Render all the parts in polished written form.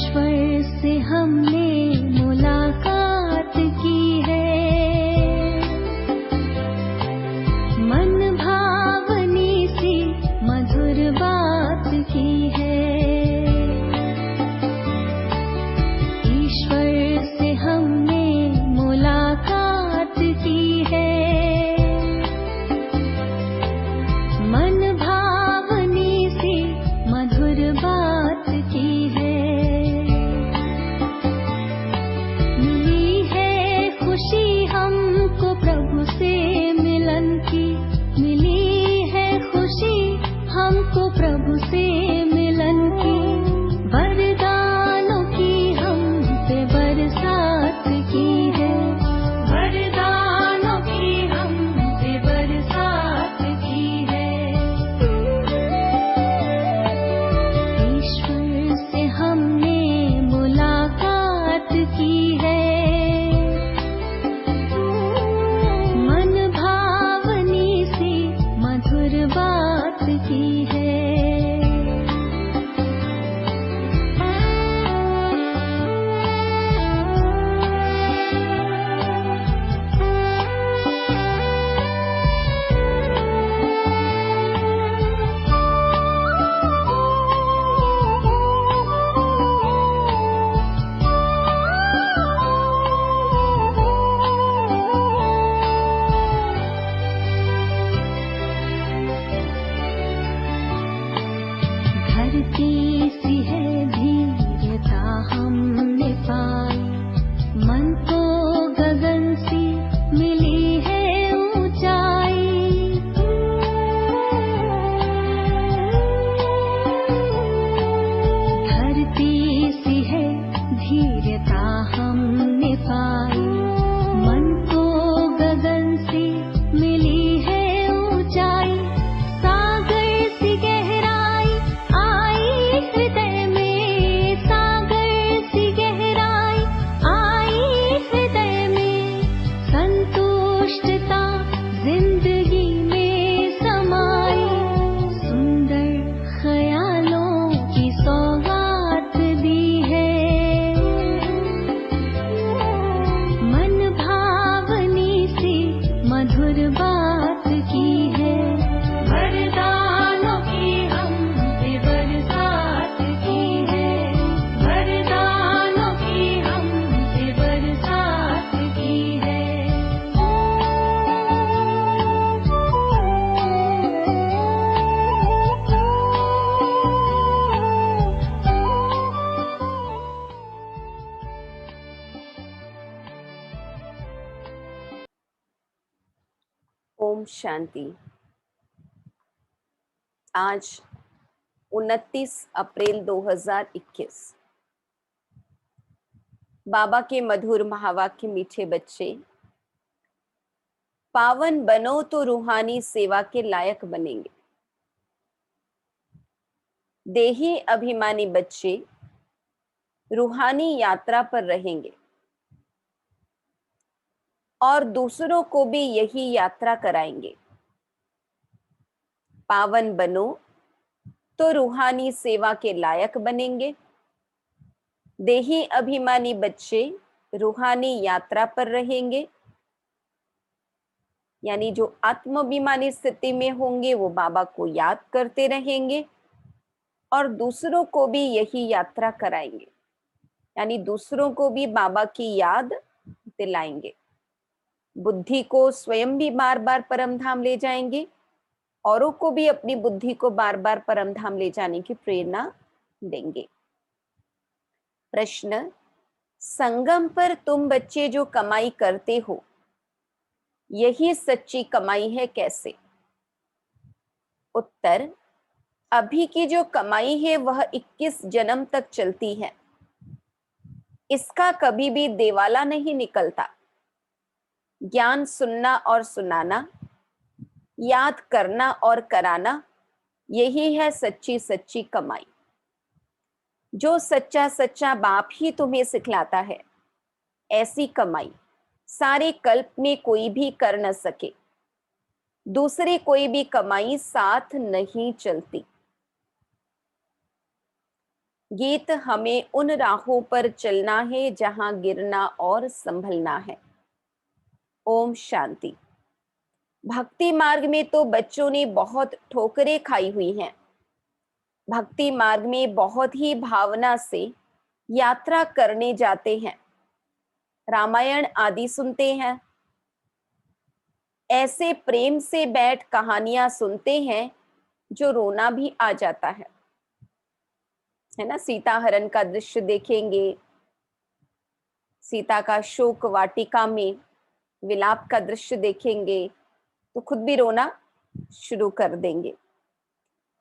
ईश्वर से हमने मुलाकात की है, मन भावनी सी मधुर बात की है। ईश्वर से हमने मुलाकात की है, मन भावनी सी मधुर बात की है। मिली है खुशी हमको प्रभु से मिलन की, मिली है खुशी हमको प्रभु से मिलन की। वरदानों की हम पे बरसात की है, वरदानों की हम पे बरसात की है। ईश्वर से हमने मुलाकात की है, मन भावनी सी मधुर बात की है। धरती सी है धीरता हमने पाई, मन को गगन सी मिली है ऊंचाई। धरती सी है धीरता हमने पाई, मन को गगन सी मिली है ऊंचाई। सागर सी गहराई आई हृदय में, सागर सी गहराई आई हृदय में। संतुष्टता जिंदगी में समाई, सुंदर ख्यालों की सौगात दी है। मन भावनी सी मधुर बात की है, वरदानों की हम पे बरसात की है, वरदानों की हम पे बरसात की है। ओम शांति। आज 29 अप्रैल 2021। बाबा के मधुर महावाक्य। मीठे बच्चे, पावन बनो तो रूहानी सेवा के लायक बनेंगे। देही अभिमानी बच्चे रूहानी यात्रा पर रहेंगे और दूसरों को भी यही यात्रा कराएंगे। पावन बनो तो रूहानी सेवा के लायक बनेंगे। देही अभिमानी बच्चे रूहानी यात्रा पर रहेंगे, यानी जो आत्माभिमानी स्थिति में होंगे वो बाबा को याद करते रहेंगे और दूसरों को भी यही यात्रा कराएंगे, यानी दूसरों को भी बाबा की याद दिलाएंगे। बुद्धि को स्वयं भी बार बार परम धाम ले जाएंगे, औरों को भी अपनी बुद्धि को बार बार परम धाम ले जाने की प्रेरणा देंगे। प्रश्न, संगम पर तुम बच्चे जो कमाई करते हो, यही सच्ची कमाई है कैसे? उत्तर, अभी की जो कमाई है वह 21 जन्म तक चलती है। इसका कभी भी देवाला नहीं निकलता। ज्ञान सुनना और सुनाना, याद करना और कराना, यही है सच्ची सच्ची कमाई। जो सच्चा सच्चा बाप ही तुम्हें सिखलाता है, ऐसी कमाई सारे कल्प में कोई भी कर न सके। दूसरे कोई भी कमाई साथ नहीं चलती। गीत हमें उन राहों पर चलना है जहां गिरना और संभलना है। ओम शांति। भक्ति मार्ग में तो बच्चों ने बहुत ठोकरें खाई हुई हैं। भक्ति मार्ग में बहुत ही भावना से यात्रा करने जाते हैं, रामायण आदि सुनते हैं, ऐसे प्रेम से बैठ कहानियां सुनते हैं जो रोना भी आ जाता है ना। सीता हरण का दृश्य देखेंगे, सीता का शोक वाटिका में विलाप का दृश्य देखेंगे तो खुद भी रोना शुरू कर देंगे।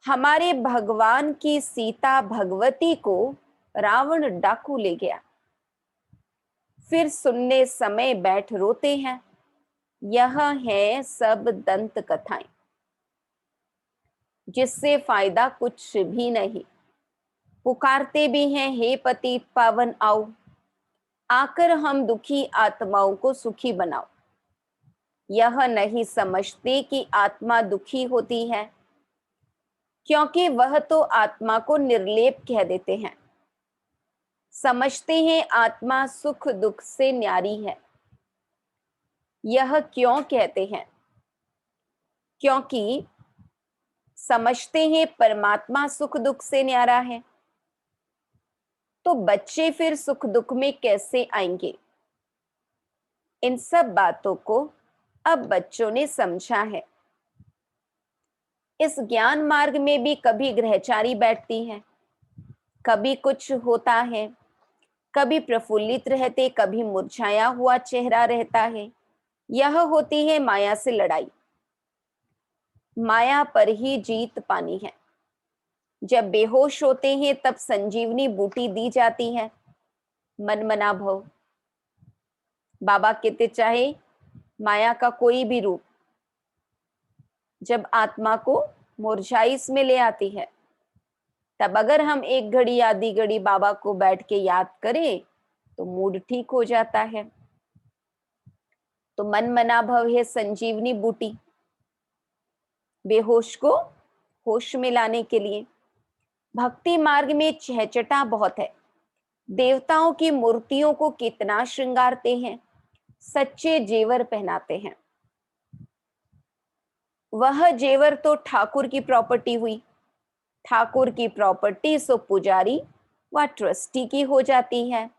हमारे भगवान की सीता भगवती को रावण डाकू ले गया, फिर सुनने समय बैठ रोते हैं। यह है सब दंत कथाएं, जिससे फायदा कुछ भी नहीं। पुकारते भी हैं, हे पति पावन आओ, आकर हम दुखी आत्माओं को सुखी बनाओ। यह नहीं समझते कि आत्मा दुखी होती है, क्योंकि वह तो आत्मा को निर्लेप कह देते हैं। समझते हैं आत्मा सुख दुख से न्यारी है। यह क्यों कहते हैं? क्योंकि समझते हैं परमात्मा सुख दुख से न्यारा है, तो बच्चे फिर सुख दुख में कैसे आएंगे? इन सब बातों को अब बच्चों ने समझा है। इस ज्ञान मार्ग में भी कभी ग्रहचारी बैठती हैं, कभी कुछ होता है, कभी प्रफुल्लित रहते, कभी मुरझाया हुआ चेहरा रहता है। यह होती है माया से लड़ाई। माया पर ही जीत पानी है। जब बेहोश होते हैं तब संजीवनी बूटी दी जाती है, मन मना भव। बाबा कहते चाहे माया का कोई भी रूप जब आत्मा को मुरझाइश में ले आती है, तब अगर हम एक घड़ी आधी घड़ी बाबा को बैठ के याद करें तो मूड ठीक हो जाता है। तो मन मना भव है संजीवनी बूटी, बेहोश को होश में लाने के लिए। भक्ति मार्ग में चहचटा बहुत है। देवताओं की मूर्तियों को कितना श्रृंगारते हैं, सच्चे जेवर पहनाते हैं। वह जेवर तो ठाकुर की प्रॉपर्टी हुई। ठाकुर की प्रॉपर्टी सो पुजारी व ट्रस्टी की हो जाती है।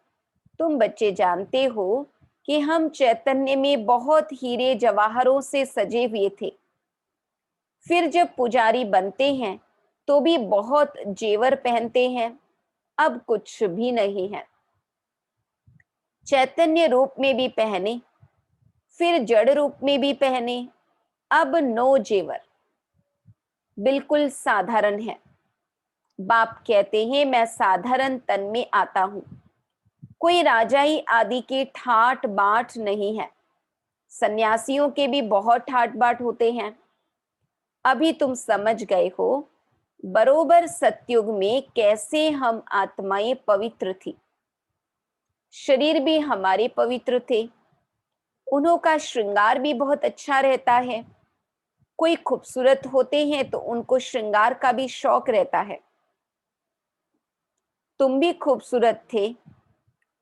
तुम बच्चे जानते हो कि हम चैतन्य में बहुत हीरे जवाहरों से सजे हुए थे, फिर जब पुजारी बनते हैं तो भी बहुत जेवर पहनते हैं। अब कुछ भी नहीं है। चैतन्य रूप में भी पहने, फिर जड़ रूप में भी पहने, अब नो जेवर, बिल्कुल साधारण है। बाप कहते हैं मैं साधारण तन में आता हूं, कोई राजाई आदि के ठाट बाट नहीं है। सन्यासियों के भी बहुत ठाट बाट होते हैं। अभी तुम समझ गए हो बरोबर सतयुग में कैसे हम आत्माएं पवित्र थी, शरीर भी हमारे पवित्र थे। उन्हों का श्रृंगार भी बहुत अच्छा रहता है। कोई खूबसूरत होते हैं तो उनको श्रृंगार का भी शौक रहता है। तुम भी खूबसूरत थे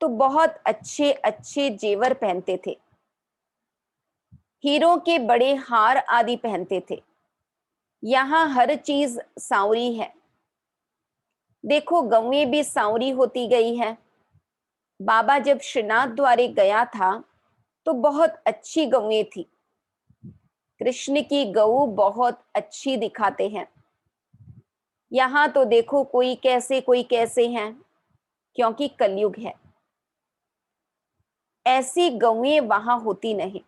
तो बहुत अच्छे अच्छे जेवर पहनते थे, हीरों के बड़े हार आदि पहनते थे। यहाँ हर चीज सांवरी है। देखो गौएं भी सांवरी होती गई है। बाबा जब श्रीनाथ द्वारे गया था तो बहुत अच्छी गौएं थी। कृष्ण की गऊ बहुत अच्छी दिखाते हैं। यहाँ तो देखो कोई कैसे हैं, क्योंकि कलयुग है। ऐसी गौएं वहां होती नहीं।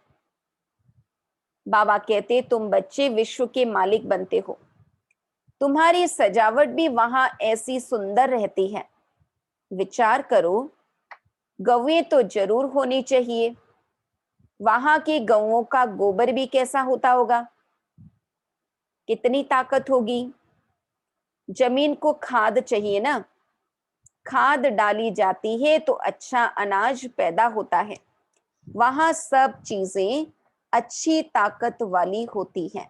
बाबा कहते तुम बच्चे विश्व के मालिक बनते हो, तुम्हारी सजावट भी वहां ऐसी सुंदर रहती है। विचार करो, गौएं तो जरूर होनी चाहिए। वहां की गौओं का गोबर भी कैसा होता होगा, कितनी ताकत होगी। जमीन को खाद चाहिए ना, खाद डाली जाती है तो अच्छा अनाज पैदा होता है। वहां सब चीजें अच्छी ताकत वाली होती हैं।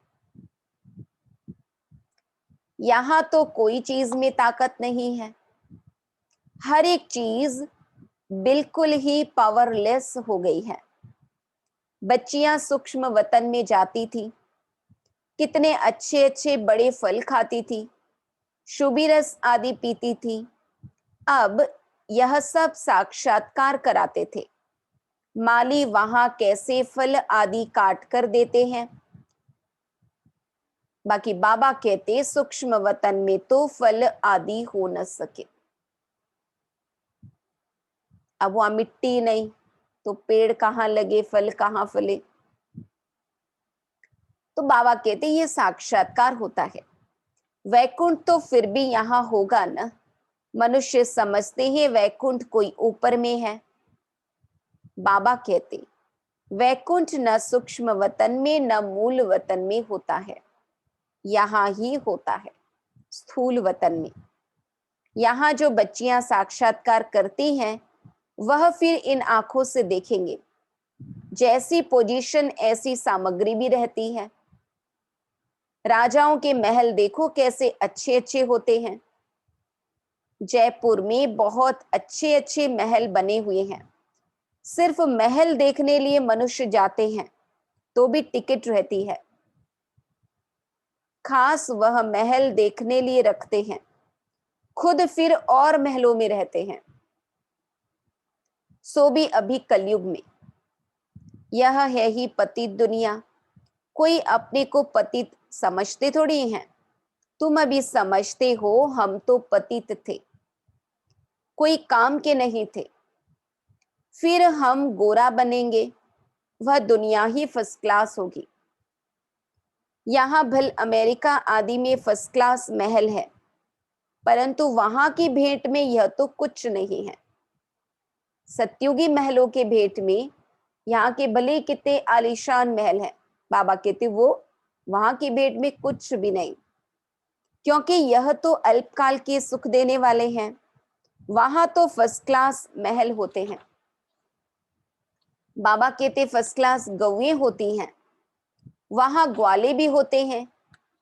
यहाँ तो कोई चीज में ताकत नहीं है। हर एक चीज बिल्कुल ही पावरलेस हो गई है। बच्चियां सूक्ष्म वतन में जाती थी, कितने अच्छे अच्छे बड़े फल खाती थी, शुभी रस आदि पीती थी। अब यह सब साक्षात्कार कराते थे। माली वहां कैसे फल आदि काट कर देते हैं, बाकी बाबा कहते सूक्ष्म वतन में तो फल आदि हो न सके। अब वहां मिट्टी नहीं तो पेड़ कहाँ लगे, फल कहाँ फले। तो बाबा कहते ये साक्षात्कार होता है। वैकुंठ तो फिर भी यहाँ होगा ना। मनुष्य समझते हैं वैकुंठ कोई ऊपर में है। बाबा कहते वैकुंठ न सूक्ष्म वतन में न मूल वतन में होता है, यहाँ ही होता है स्थूल वतन में। यहाँ जो बच्चियां साक्षात्कार करती हैं वह फिर इन आंखों से देखेंगे। जैसी पोजीशन ऐसी सामग्री भी रहती है। राजाओं के महल देखो कैसे अच्छे अच्छे होते हैं। जयपुर में बहुत अच्छे अच्छे महल बने हुए हैं। सिर्फ महल देखने लिए मनुष्य जाते हैं तो भी टिकट रहती है। खास वह महल देखने लिए रखते हैं, खुद फिर और महलों में रहते हैं, सो भी अभी कलयुग में। यह है ही पतित दुनिया। कोई अपने को पतित समझते थोड़ी हैं। तुम अभी समझते हो हम तो पतित थे, कोई काम के नहीं थे। फिर हम गोरा बनेंगे, वह दुनिया ही फर्स्ट क्लास होगी। यहाँ भल अमेरिका आदि में फर्स्ट क्लास महल है, परंतु वहां की भेंट में यह तो कुछ नहीं है। सत्युगी महलों के भेंट में यहाँ के भले कितने आलीशान महल हैं, बाबा कहते वो वहां की भेंट में कुछ भी नहीं, क्योंकि यह तो अल्पकाल के सुख देने वाले हैं। वहां तो फर्स्ट क्लास महल होते हैं। बाबा कहते फर्स्ट क्लास गौएं होती हैं, वहां ग्वाले भी होते हैं।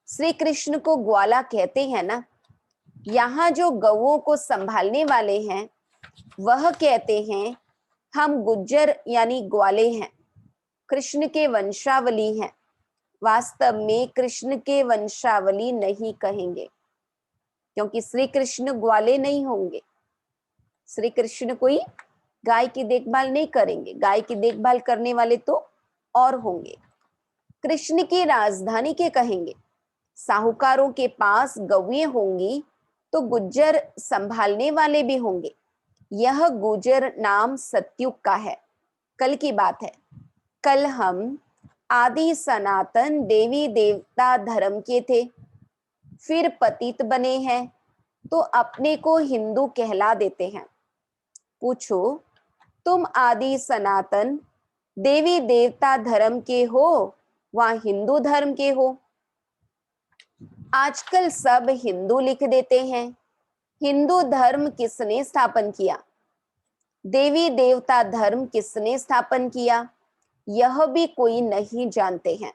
श्री कृष्ण को ग्वाला कहते हैं ना। यहाँ जो गौओं को संभालने वाले हैं वह कहते हैं हम गुज्जर यानी ग्वाले हैं, कृष्ण के वंशावली हैं। वास्तव में कृष्ण के वंशावली नहीं कहेंगे, क्योंकि श्री कृष्ण ग्वाले नहीं होंगे। श्री कृष्ण कोई गाय की देखभाल नहीं करेंगे, गाय की देखभाल करने वाले तो और होंगे। कृष्ण की राजधानी के कहेंगे। साहूकारों के पास गौएं होंगी तो गुज्जर संभालने वाले भी होंगे। यह गुज्जर नाम सतयुग का है, कल की बात है। कल हम आदि सनातन देवी देवता धर्म के थे, फिर पतित बने हैं तो अपने को हिंदू कहला देते हैं। पूछो तुम आदि सनातन देवी देवता धर्म के हो वहां हिंदू धर्म के हो? आजकल सब हिंदू लिख देते हैं। हिंदू धर्म किसने स्थापन किया? देवी देवता धर्म किसने स्थापन किया? यह भी कोई नहीं जानते हैं।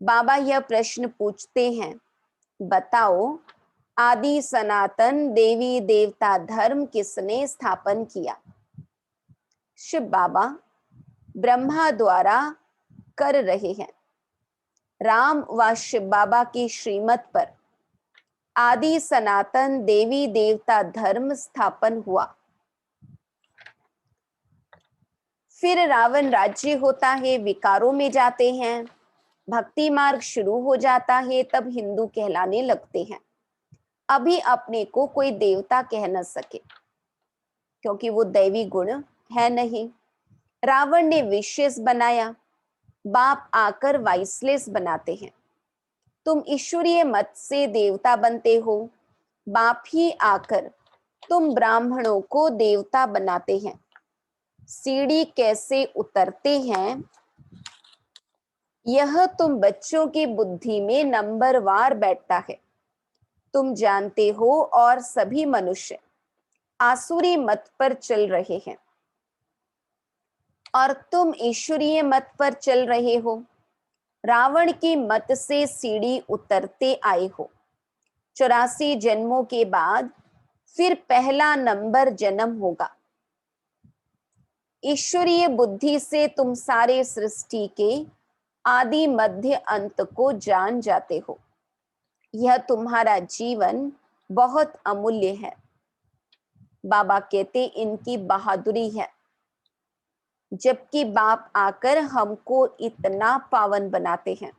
बाबा यह प्रश्न पूछते हैं, बताओ आदि सनातन देवी देवता धर्म किसने स्थापन किया? शिव बाबा ब्रह्मा द्वारा कर रहे हैं। राम व शिव बाबा की श्रीमत पर आदि सनातन देवी देवता धर्म स्थापन हुआ। फिर रावण राज्य होता है, विकारों में जाते हैं, भक्ति मार्ग शुरू हो जाता है, तब हिंदू कहलाने लगते हैं। अभी अपने को कोई देवता कह न सके, क्योंकि वो दैवी गुण है नहीं। रावण ने विशेष बनाया, बाप आकर वाइसलेस बनाते हैं। तुम ईश्वरीय मत से देवता बनते हो, बाप ही आकर तुम ब्राह्मणों को देवता बनाते हैं। सीढ़ी कैसे उतरते हैं यह तुम बच्चों की बुद्धि में नंबरवार बैठता है। तुम जानते हो और सभी मनुष्य आसुरी मत पर चल रहे हैं और तुम ईश्वरीय मत पर चल रहे हो। रावण की मत से सीढ़ी उतरते आए हो। 84 जन्मों के बाद फिर पहला नंबर जन्म होगा। ईश्वरीय बुद्धि से तुम सारे सृष्टि के आदि मध्य अंत को जान जाते हो। यह तुम्हारा जीवन बहुत अमूल्य है। बाबा कहते इनकी बहादुरी है, जबकि बाप आकर हमको इतना पावन बनाते हैं।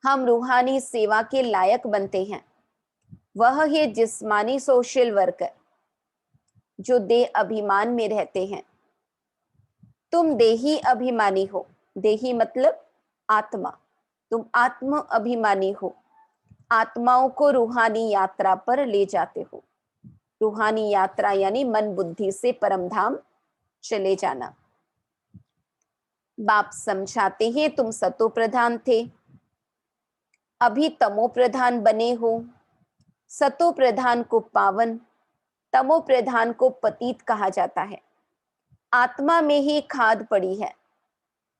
हम रूहानी सेवा के लायक बनते हैं। वह है जिस्मानी सोशल वर्कर जो देह अभिमान में रहते हैं। तुम देही अभिमानी हो। देही मतलब आत्मा। तुम आत्म अभिमानी हो। आत्माओं को रूहानी यात्रा पर ले जाते हो। रूहानी यात्रा यानी मन बुद्धि से परम धाम चले जाना। बाप समझाते हैं तुम सतो प्रधान थे, अभी तमो प्रधान बने हो। सतो प्रधान को पावन, तमो प्रधान को पतित कहा जाता है। आत्मा में ही खाद पड़ी है।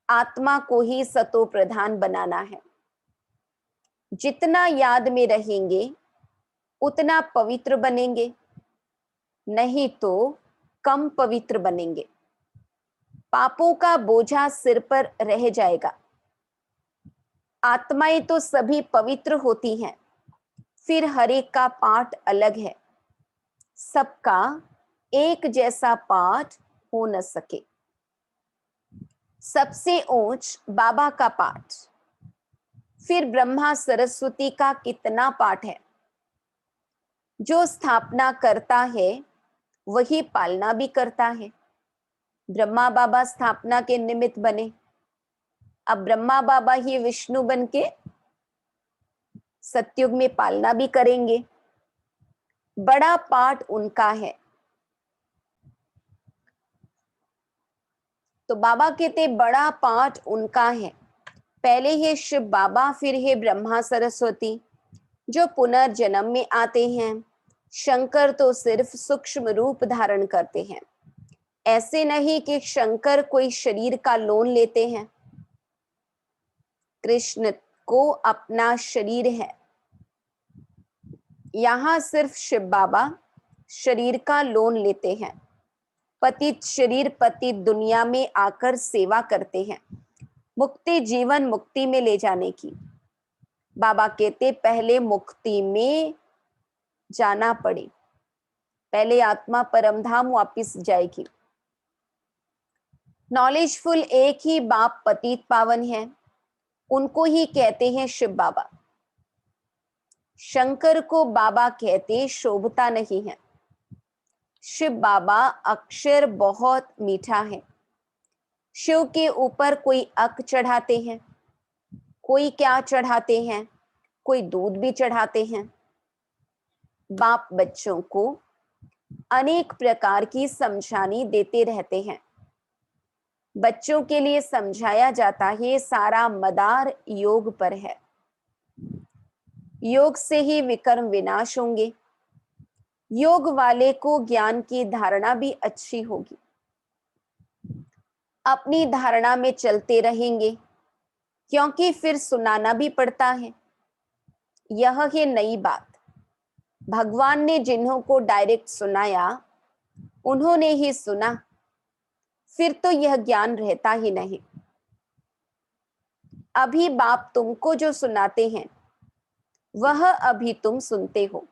आत्मा को ही सतो प्रधान बनाना है। जितना याद में रहेंगे उतना पवित्र बनेंगे, नहीं तो कम पवित्र बनेंगे। पापों का बोझा सिर पर रह जाएगा। आत्माएं तो सभी पवित्र होती हैं, फिर हर एक का पाठ अलग है। सबका एक जैसा पाठ हो न सके। सबसे ऊंच बाबा का पाठ, फिर ब्रह्मा सरस्वती का कितना पाठ है। जो स्थापना करता है वही पालना भी करता है। ब्रह्मा बाबा स्थापना के निमित्त बने, अब ब्रह्मा बाबा ही विष्णु बन के सतयुग में पालना भी करेंगे। बड़ा पाठ उनका है। तो बाबा कहते बड़ा पाठ उनका है। पहले है शिव बाबा, फिर है ब्रह्मा सरस्वती जो पुनर्जन्म में आते हैं। शंकर तो सिर्फ सूक्ष्म रूप धारण करते हैं। ऐसे नहीं कि शंकर कोई शरीर का लोन लेते हैं। कृष्ण को अपना शरीर है। यहां सिर्फ शिव बाबा शरीर का लोन लेते हैं। पतित शरीर पतित दुनिया में आकर सेवा करते हैं, मुक्ति जीवन मुक्ति में ले जाने की। बाबा कहते पहले मुक्ति में जाना पड़े, पहले आत्मा परमधाम वापिस जाएगी। नॉलेजफुल एक ही बाप पतित पावन है, उनको ही कहते हैं शिव बाबा। शंकर को बाबा कहते शोभता नहीं है। शिव बाबा अक्षर बहुत मीठा है। शिव के ऊपर कोई अक चढ़ाते हैं, कोई क्या चढ़ाते हैं, कोई दूध भी चढ़ाते हैं। बाप बच्चों को अनेक प्रकार की समझानी देते रहते हैं। बच्चों के लिए समझाया जाता है सारा मदार योग पर है। योग से ही विकर्म विनाश होंगे। योग वाले को ज्ञान की धारणा भी अच्छी होगी। अपनी धारणा में चलते रहेंगे, क्योंकि फिर सुनाना भी पड़ता है। यह है नई बात। भगवान ने जिन्हों को डायरेक्ट सुनाया उन्होंने ही सुना, फिर तो यह ज्ञान रहता ही नहीं। अभी बाप तुमको जो सुनाते हैं वह अभी तुम सुनते हो।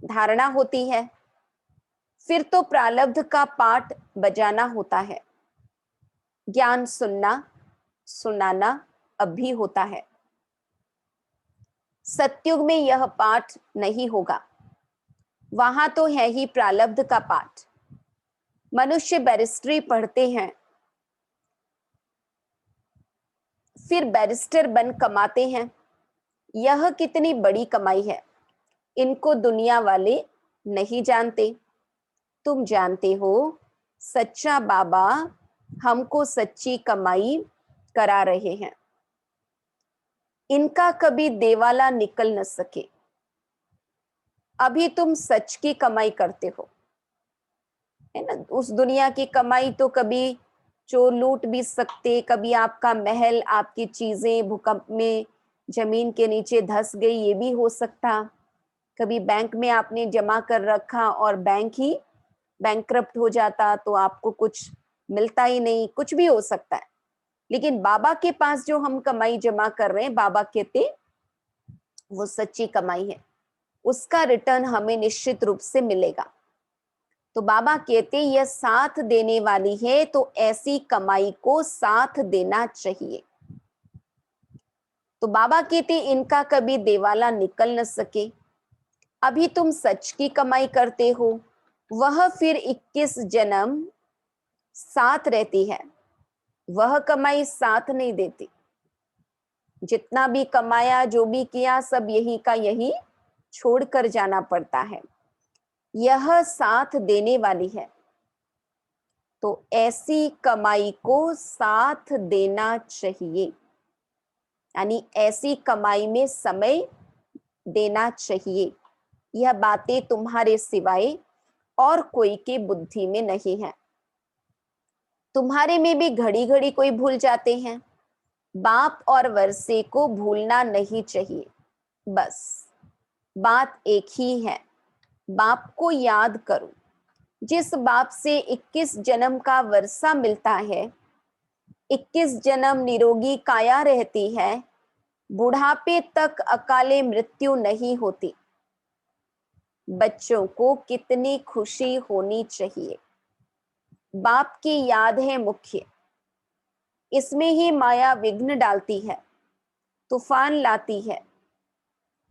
धारणा होती है, फिर तो प्रारब्ध का पाठ बजाना होता है। ज्ञान सुनना सुनाना अभी होता है। सतयुग में यह पाठ नहीं होगा, वहां तो है ही प्रारब्ध का पाठ। मनुष्य बैरिस्ट्री पढ़ते हैं, फिर बैरिस्टर बन कमाते हैं। यह कितनी बड़ी कमाई है, इनको दुनिया वाले नहीं जानते। तुम जानते हो, सच्चा बाबा हमको सच्ची कमाई करा रहे हैं। इनका कभी देवाला निकल न सके। अभी तुम सच की कमाई करते हो, है ना। उस दुनिया की कमाई तो कभी चोर लूट भी सकते, कभी आपका महल, आपकी चीजें भूकंप में जमीन के नीचे धंस गई, ये भी हो सकता। कभी बैंक में आपने जमा कर रखा और बैंक ही बैंकक्रप्ट हो जाता तो आपको कुछ मिलता ही नहीं, कुछ भी हो सकता है। लेकिन बाबा के पास जो हम कमाई जमा कर रहे हैं, बाबा कहते वो सच्ची कमाई है, उसका रिटर्न हमें निश्चित रूप से मिलेगा। तो बाबा कहते यह साथ देने वाली है, तो ऐसी कमाई को साथ देना चाहिए। तो बाबा कहते इनका कभी देवाला निकल न सके। अभी तुम सच की कमाई करते हो, वह फिर 21 जन्म साथ रहती है, वह कमाई साथ नहीं देती। जितना भी कमाया, जो भी किया, सब यही का यही छोड़कर जाना पड़ता है। यह साथ देने वाली है, तो ऐसी कमाई को साथ देना चाहिए, यानी ऐसी कमाई में समय देना चाहिए। यह बातें तुम्हारे सिवाय और कोई की बुद्धि में नहीं है। तुम्हारे में भी घड़ी घड़ी कोई भूल जाते हैं। बाप और वर्षे को भूलना नहीं चाहिए। बस बात एक ही है, बाप को याद करो। जिस बाप से 21 जन्म का वर्षा मिलता है, 21 जन्म निरोगी काया रहती है, बुढ़ापे तक अकाले मृत्यु नहीं होती। बच्चों को कितनी खुशी होनी चाहिए। बाप की याद है मुख्य, इसमें ही माया विघ्न डालती है, तूफान लाती है।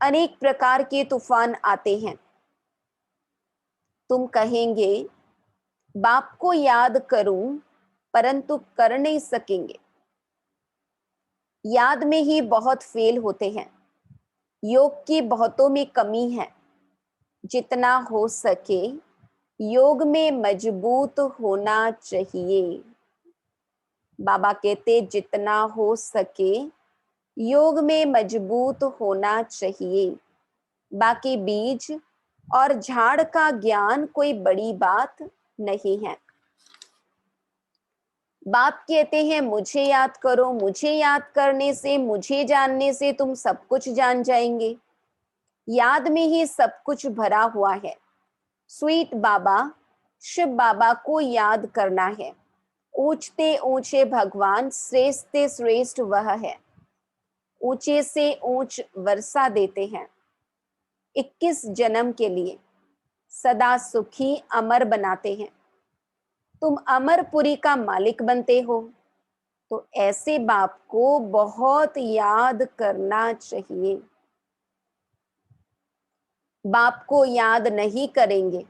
अनेक प्रकार के तूफान आते हैं। तुम कहेंगे बाप को याद करूं, परंतु कर नहीं सकेंगे। याद में ही बहुत फेल होते हैं। योग की बहुतों में कमी है। जितना हो सके योग में मजबूत होना चाहिए। बाबा कहते जितना हो सके योग में मजबूत होना चाहिए। बाकी बीज और झाड़ का ज्ञान कोई बड़ी बात नहीं है। बाप कहते हैं मुझे याद करो, मुझे याद करने से, मुझे जानने से तुम सब कुछ जान जाएंगे। याद में ही सब कुछ भरा हुआ है। स्वीट बाबा, शिव बाबा को याद करना है। ऊंचते ऊंचे भगवान, श्रेष्ठ श्रेष्ठ वह है। ऊंचे से ऊंच वर्षा देते हैं 21 जन्म के लिए। सदा सुखी अमर बनाते हैं। तुम अमरपुरी का मालिक बनते हो, तो ऐसे बाप को बहुत याद करना चाहिए। बाप को याद नहीं करेंगे,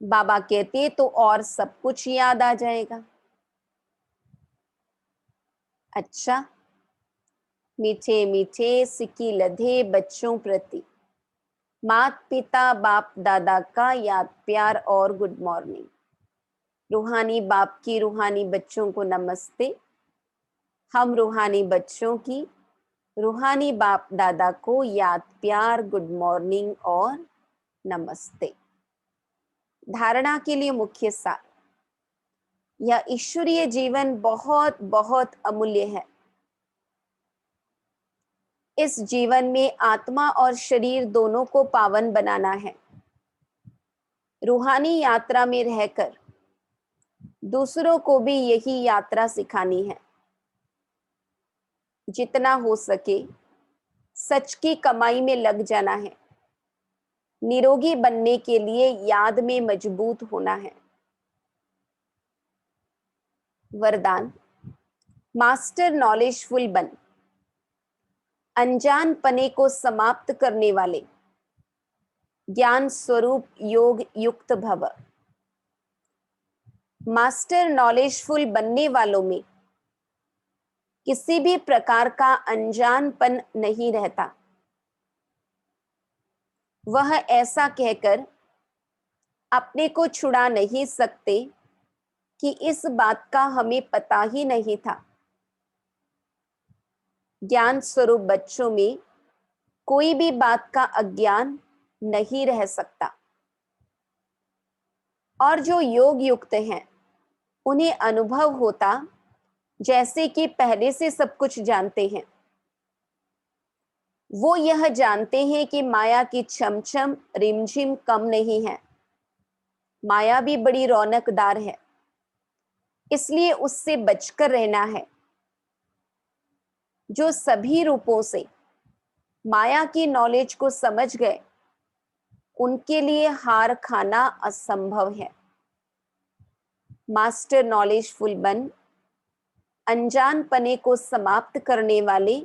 बाबा कहते तो और सब कुछ याद आ जाएगा। अच्छा, मीठे मीठे सिक्की लधे बच्चों प्रति मात पिता बाप दादा का याद प्यार और गुड मॉर्निंग। रूहानी बाप की रूहानी बच्चों को नमस्ते। हम रूहानी बच्चों की रूहानी बाप दादा को याद प्यार गुड मॉर्निंग और नमस्ते। धारणा के लिए मुख्य सार, यह ईश्वरीय जीवन बहुत बहुत अमूल्य है। इस जीवन में आत्मा और शरीर दोनों को पावन बनाना है। रूहानी यात्रा में रहकर दूसरों को भी यही यात्रा सिखानी है। जितना हो सके सच की कमाई में लग जाना है। निरोगी बनने के लिए याद में मजबूत होना है। वरदान, मास्टर नॉलेजफुल बन, अनजान पने को समाप्त करने वाले ज्ञान स्वरूप योग युक्त भव। मास्टर नॉलेजफुल बनने वालों में किसी भी प्रकार का अनजानपन नहीं रहता। वह ऐसा कहकर अपने को छुड़ा नहीं सकते कि इस बात का हमें पता ही नहीं था। ज्ञान स्वरूप बच्चों में कोई भी बात का अज्ञान नहीं रह सकता। और जो योग युक्त हैं उन्हें अनुभव होता जैसे कि पहले से सब कुछ जानते हैं। वो यह जानते हैं कि माया की छमछम रिमझिम कम नहीं है, माया भी बड़ी रौनकदार है, इसलिए उससे बचकर रहना है। जो सभी रूपों से माया की नॉलेज को समझ गए, उनके लिए हार खाना असंभव है। मास्टर नॉलेजफुल बन अनजान पने को समाप्त करने वाले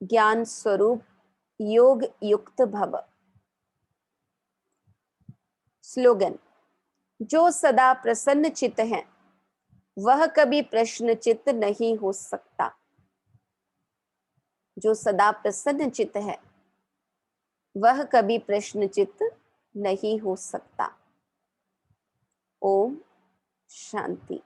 ज्ञान स्वरूप योग युक्त भव। स्लोगन: जो सदा प्रसन्न चित्त है वह कभी प्रश्न चित्त नहीं हो सकता। जो सदा प्रसन्न चित्त है वह कभी प्रश्न चित्त नहीं हो सकता। ओम शांति।